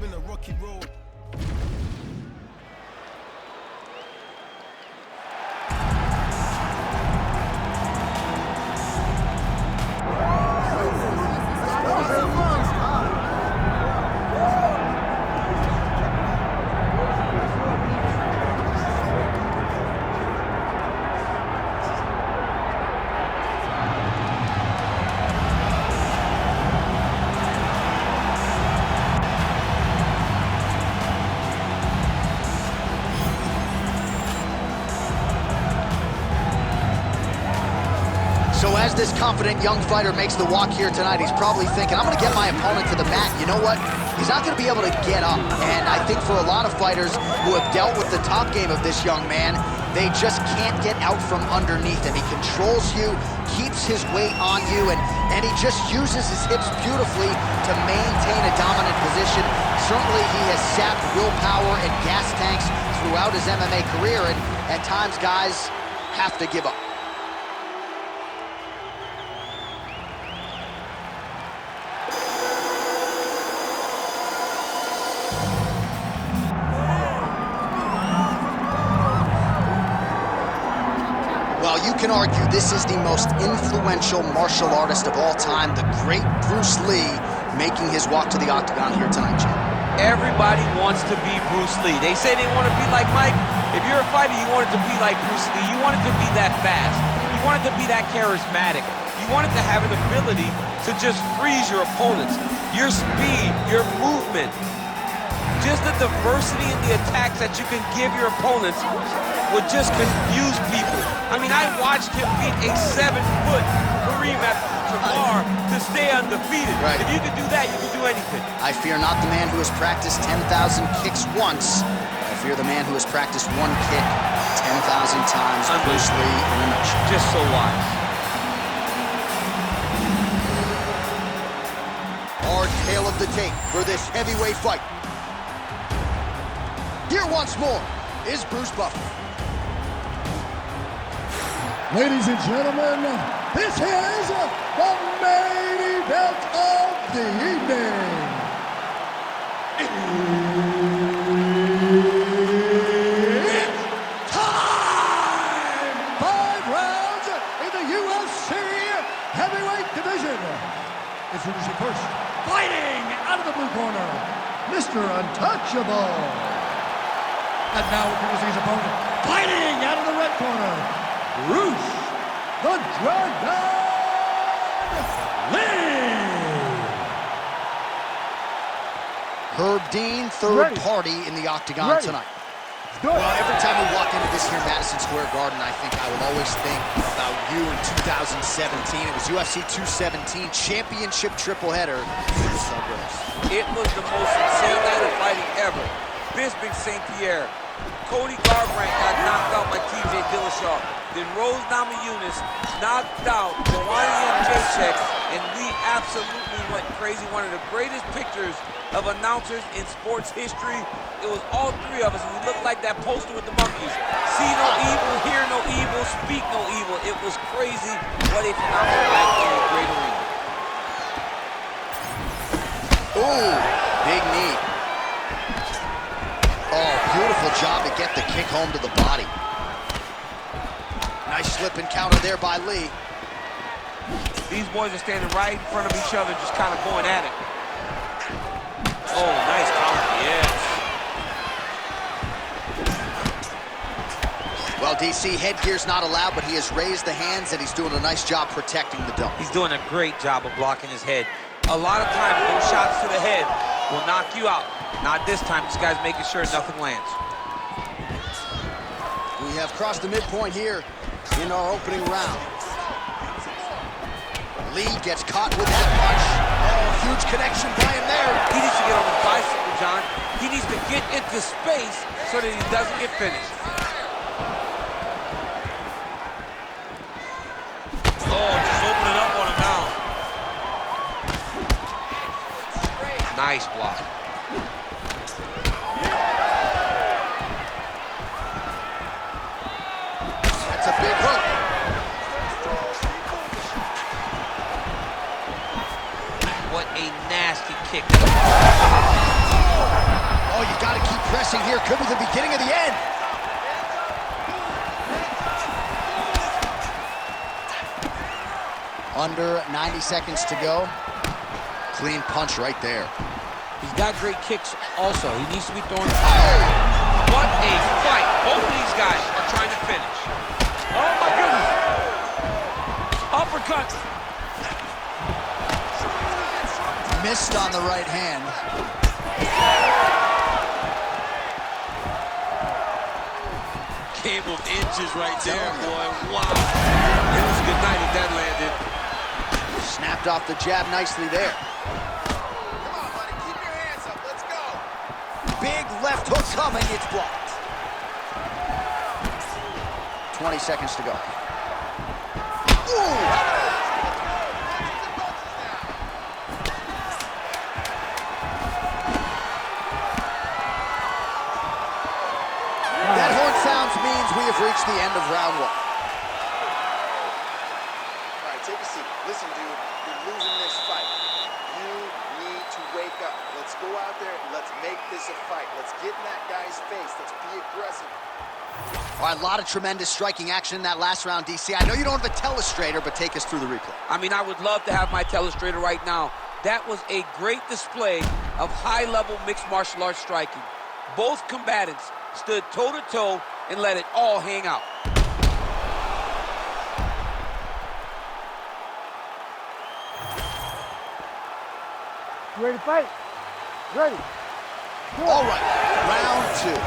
been a rocky road. So as this confident young fighter makes the walk here tonight, he's probably thinking, I'm going to get my opponent to the mat. You know what? He's not going to be able to get up. And I think for a lot of fighters who have dealt with the top game of this young man, they just can't get out from underneath him. He controls you, keeps his weight on you, and he just uses his hips beautifully to maintain a dominant position. Certainly he has sapped willpower and gas tanks throughout his MMA career, and at times guys have to give up. Well, you can argue this is the most influential martial artist of all time, the great Bruce Lee, making his walk to the octagon here tonight, Jim. Everybody wants to be Bruce Lee. They say they want to be like Mike. If you're a fighter, you want it to be like Bruce Lee. You want it to be that fast. You want it to be that charismatic. You want it to have an ability to just freeze your opponents. Your speed, your movement, just the diversity in the attacks that you can give your opponents would just confuse people. I mean, I watched him beat a 7-foot Kareem Abdul-Jabbar to stay undefeated. Right. If you can do that, you can do anything. I fear not the man who has practiced 10,000 kicks once. I fear the man who has practiced one kick 10,000 times. Bruce Lee in a nutshell. Just so wise. Hard tail of the tape for this heavyweight fight. Here once more is Bruce Buffer. Ladies and gentlemen, this is the main event of the evening. It's time! 5 rounds in the UFC heavyweight division. Introducing first, fighting out of the blue corner, Mr. Untouchable. And now introducing his opponent, fighting out of the red corner, Bruce the Dragon Lee. Herb Dean, third party in the octagon tonight. Well, every time we walk into this here Madison Square Garden, I think I will always think about you in 2017. It was UFC 217 championship triple header. It was the most insane night of fighting ever. Bisping St. Pierre. Cody Garbrandt got knocked out by TJ Dillashaw. Then Rose Namajunas knocked out Joanna Jędrzejczyk, and we absolutely went crazy. One of the greatest pictures of announcers in sports history. It was all 3 of us, and we looked like that poster with the monkeys. See no evil, hear no evil, speak no evil. It was crazy. What a phenomenal night in a great arena. Ooh, big knee. Oh, beautiful job to get the kick home to the body. Nice slip and counter there by Lee. These boys are standing right in front of each other, just kind of going at it. Oh, nice counter, yes. Well, DC, headgear's not allowed, but he has raised the hands, and he's doing a nice job protecting the dome. He's doing a great job of blocking his head. A lot of times, those shots to the head will knock you out. Not this time. This guy's making sure nothing lands. We have crossed the midpoint here in our opening round. Lee gets caught with that punch. Oh, huge connection by him there. He needs to get on his bicycle, John. He needs to get into space so that he doesn't get finished. Oh, just opening up on him now. Nice block. That's a big hook. What a nasty kick. Oh, you got to keep pressing here. Could be the beginning of the end. Under 90 seconds to go. Clean punch right there. He's got great kicks also. He needs to be throwing power. What a fight. Both of these guys are trying to finish. Oh my goodness. Uppercut. Missed on the right hand. Game of inches right there, boy. Wow. It was a good night if that landed. Snapped off the jab nicely there. Come on, buddy. Keep your hands up. Let's go. Big left hook coming. It's blocked. 20 seconds to go. Ooh! That horn sounds means we have reached the end of round one. All right, take a seat. Listen, dude, you're losing this fight. You need to wake up. Let's go out there and let's make this a fight. Let's get in that guy's face. Let's be aggressive. All right, a lot of tremendous striking action in that last round, DC. I know you don't have a telestrator, but take us through the replay. I mean, I would love to have my telestrator right now. That was a great display of high-level mixed martial arts striking. Both combatants stood toe-to-toe and let it all hang out. You ready to fight? Ready. All right, round two.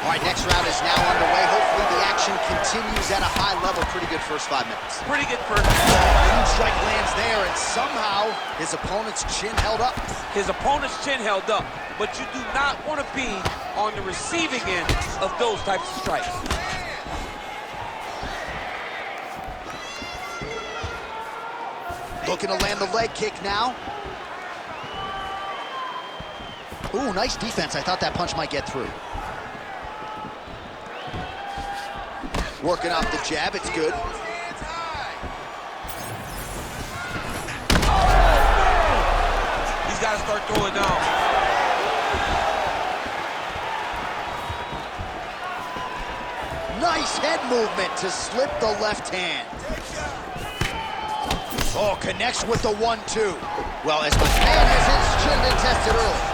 All right, next round is now underway. Hopefully the action continues at a high level. Pretty good first 5 minutes. Pretty good first. Huge strike lands there, and somehow his opponent's chin held up. His opponent's chin held up, but you do not want to be on the receiving end of those types of strikes. Looking to land the leg kick now. Ooh, nice defense. I thought that punch might get through. Working off the jab, it's good. He's got to start throwing now. Nice head movement to slip the left hand. Oh, connects with the 1-2. Well, as McMahon has his chin been tested early.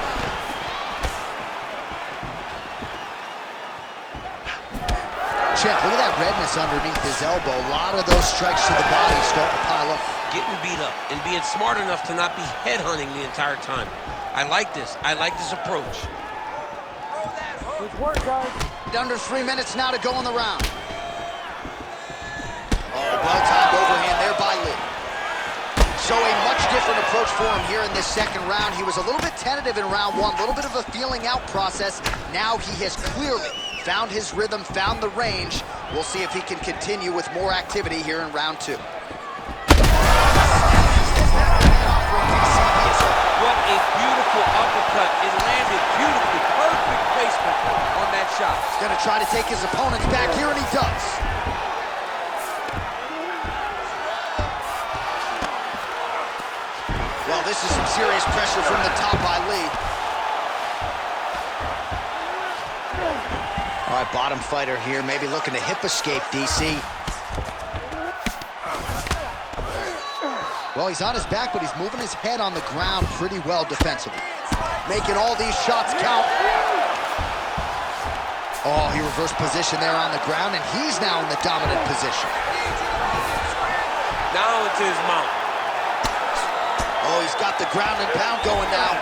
Check, look at that redness underneath his elbow. A lot of those strikes to the body start to pile up. Getting beat up and being smart enough to not be headhunting the entire time. I like this. I like this approach. Good work, guys. Under 3 minutes now to go in the round. Oh, well-timed overhand there by Lee. So a much different approach for him here in this second round. He was a little bit tentative in round one, a little bit of a feeling out process. Now he has clearly found his rhythm, found the range. We'll see if he can continue with more activity here in round two. What a beautiful uppercut. It landed beautifully. Perfect placement on that shot. He's gonna try to take his opponents back here, and he does. Well, this is some serious pressure from the top by Lee. All right, bottom fighter here, maybe looking to hip escape, DC. Well, he's on his back, but he's moving his head on the ground pretty well defensively. Making all these shots count. Oh, he reversed position there on the ground, and he's now in the dominant position. Now it's his mount. Oh, he's got the ground and pound going now.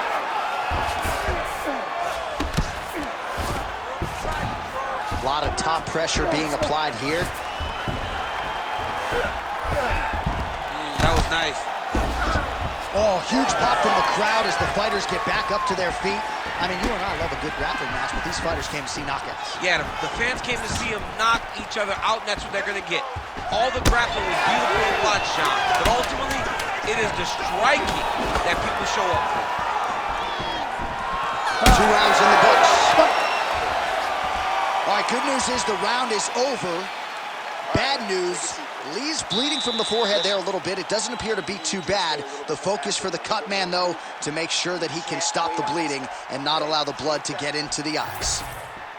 A lot of top pressure being applied here. That was nice. Oh, huge pop from the crowd as the fighters get back up to their feet. I mean, you and I love a good grappling match, but these fighters came to see knockouts. Yeah, the fans came to see them knock each other out, and that's what they're going to get. All the grappling was beautiful to watch, Sean, but ultimately, it is the striking that people show up for. 2 rounds in the books. All right, good news is the round is over. Bad news, Lee's bleeding from the forehead there a little bit. It doesn't appear to be too bad. The focus for the cut man, though, to make sure that he can stop the bleeding and not allow the blood to get into the eyes.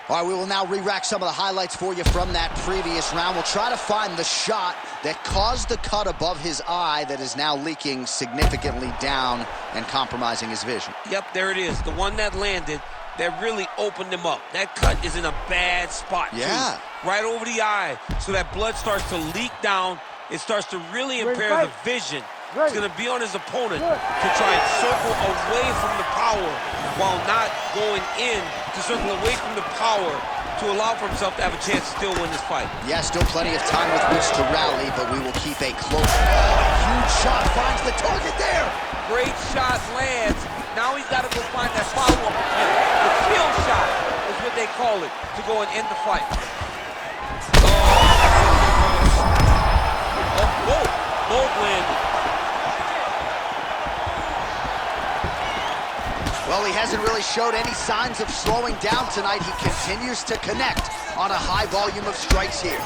All right, we will now re-rack some of the highlights for you from that previous round. We'll try to find the shot that caused the cut above his eye that is now leaking significantly down and compromising his vision. Yep, there it is. The one that landed that really opened him up. That cut is in a bad spot, yeah, too. Right over the eye, so that blood starts to leak down. It starts to really impair the vision. He's going to be on his opponent to try and circle away from the power while not going in to circle away from the power to allow for himself to have a chance to still win this fight. Yeah, still plenty of time with which to rally, but we will keep a close. Huge shot finds the target there. Great shot lands. Now he's got to go find that follow-up attempt. The kill shot is what they call it, to go and end the fight. Both landed. Well, he hasn't really showed any signs of slowing down tonight. He continues to connect on a high volume of strikes here.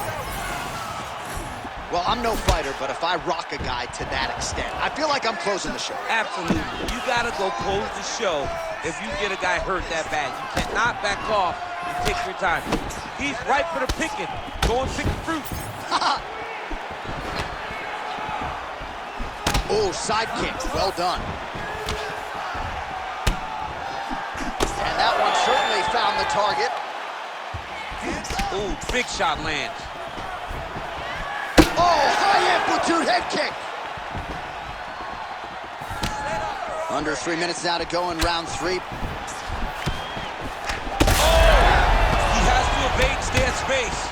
Well, I'm no fighter, but if I rock a guy to that extent, I feel like I'm closing the show. Absolutely. You got to go close the show if you get a guy hurt that bad. You cannot back off and take your time. He's ripe for the picking. Go and pick the fruit. Oh, side kick. Well done. And that one certainly found the target. Ooh, big shot lands. Oh, high amplitude head kick. Under 3 minutes now to go in round 3. He has to evade, stay at space.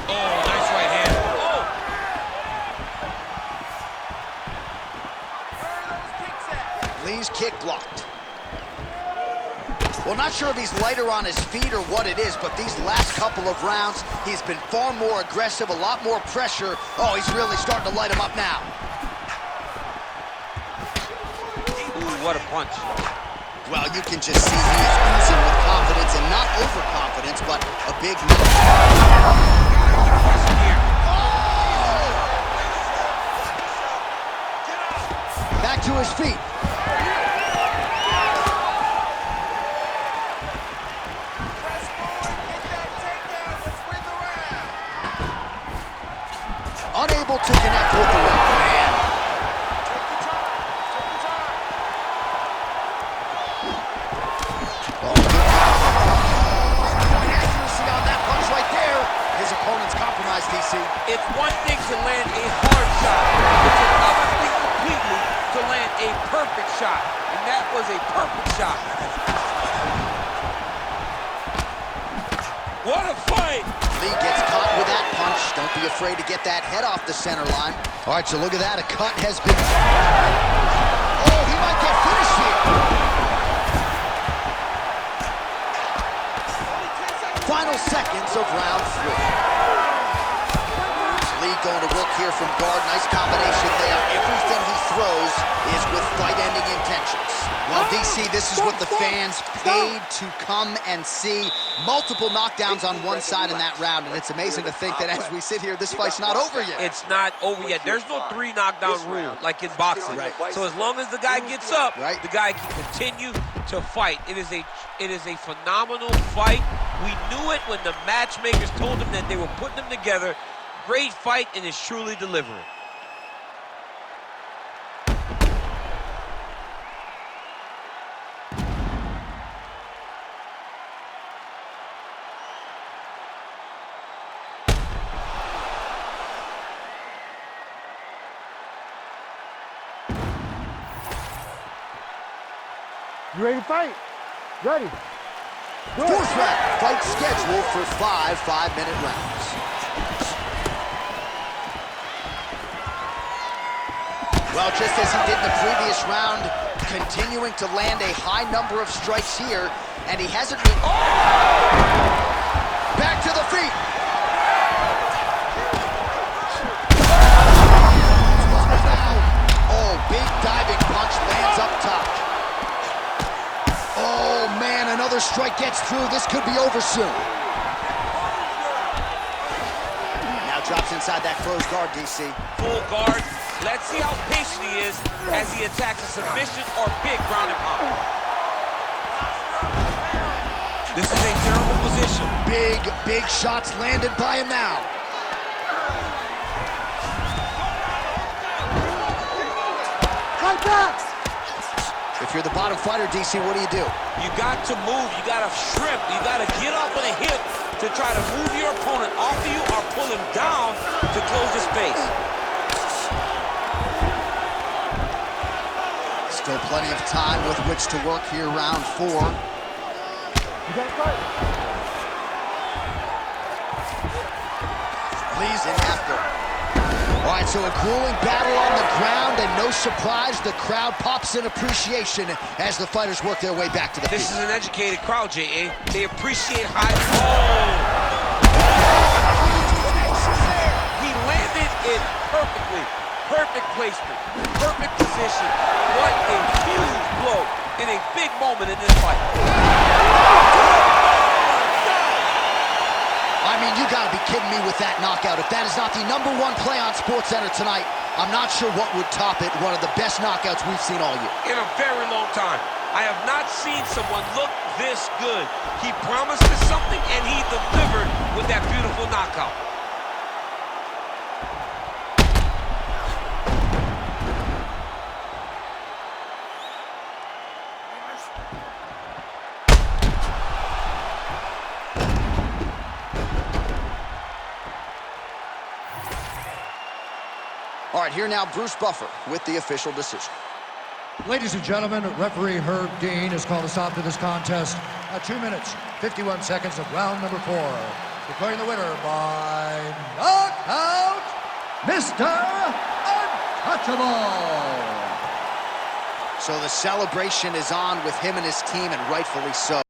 Oh, nice right hand. Oh. Lee's kick blocked. Well, not sure if he's lighter on his feet or what it is, but these last couple of rounds, he's been far more aggressive, a lot more pressure. Oh, he's really starting to light him up now. Ooh, what a punch. Well, you can just see he is oozing with confidence, and not overconfidence, but a big move. Back to his feet. Unable to connect with the right man. Accuracy on that punch right there. His opponent's compromised, DC. It's one thing to land a hard shot. It's another thing completely to land a perfect shot. And that was a perfect shot. What a fight! Lee gets caught with that punch. Don't be afraid to get that head off the center line. All right, so look at that. A cut has been... Oh, he might get finished here. Final seconds of round 3. Lee going to work here from guard. Nice combination there. Everything he throws is with fight-ending intentions. Well, DC, this is what the fans paid to come and see. Multiple knockdowns on one side in that round, and it's amazing to think that as we sit here, this fight's not over yet. It's not over yet. There's no 3 knockdown rule like in boxing. Right. So as long as the guy gets up, right, the guy can continue to fight. It is a phenomenal fight. We knew it when the matchmakers told him that they were putting them together. Great fight, and is truly delivering. You ready to fight? Ready. Good. Fourth round, fight scheduled for 5 5-minute rounds. Well, just as he did in the previous round, continuing to land a high number of strikes here, and he hasn't... Back to the feet. Oh, big diving punch lands up top. Oh, man, another strike gets through. This could be over soon. inside that closed guard, DC. Full guard. Let's see how patient he is as he attacks a submission or big ground and pound. This is a terrible position. Big shots landed by him now. Fight back! If you're the bottom fighter, DC, what do? You got to move, you got to shrimp, you got to get up on a hip to try to move your opponent off of you or pull him down to close the space. Still plenty of time with which to work here, round 4. You got to fight. Lee's in after. All right, so a grueling battle on the ground, and no surprise, the crowd pops in appreciation as the fighters work their way back to the This feet. is an educated crowd, J.A. They appreciate high... Oh! He landed it perfectly. Perfect placement, perfect position. What a huge blow in a big moment in this fight. I mean, you gotta be kidding me with that knockout. If that is not the #1 play on SportsCenter tonight, I'm not sure what would top it. One of the best knockouts we've seen all year. In a very long time. I have not seen someone look this good. He promised us something, and he delivered with that beautiful knockout. All right, here now, Bruce Buffer with the official decision. Ladies and gentlemen, referee Herb Dean has called a stop to this contest at 2 minutes, 51 seconds of round number 4. Declaring the winner by knockout, Mr. Untouchable. So the celebration is on with him and his team, and rightfully so.